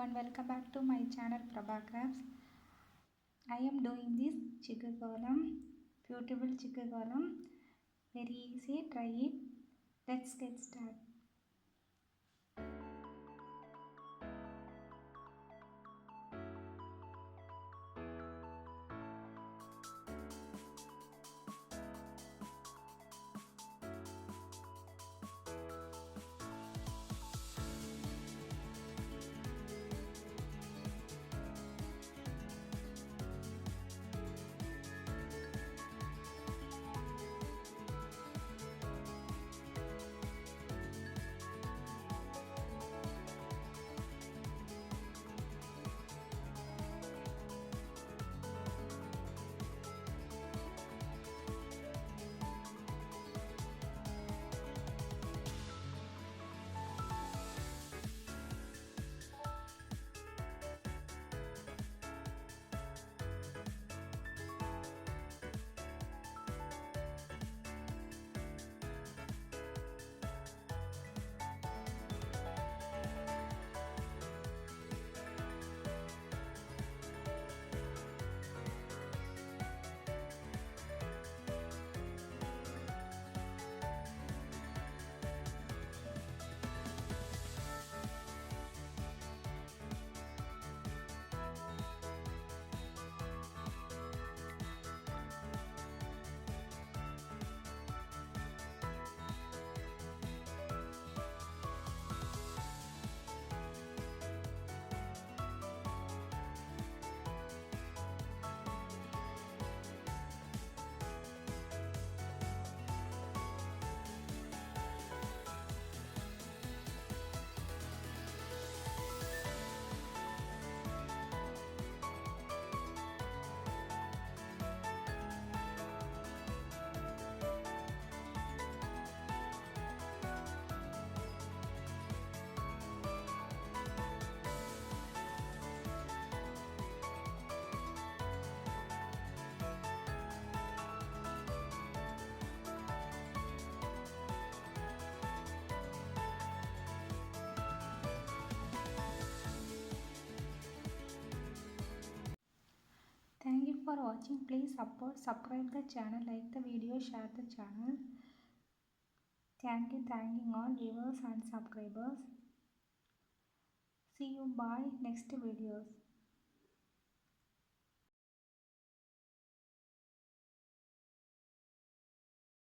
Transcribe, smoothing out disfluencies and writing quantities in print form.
everyone, welcome back to my channel Prabha Crafts. I am doing this chicken column, beautiful chicken column, very easy, try it. Let's get started. Thank you for watching. Please support, subscribe the channel, like the video, share the channel. Thanking all viewers and subscribers. See you, bye, next videos.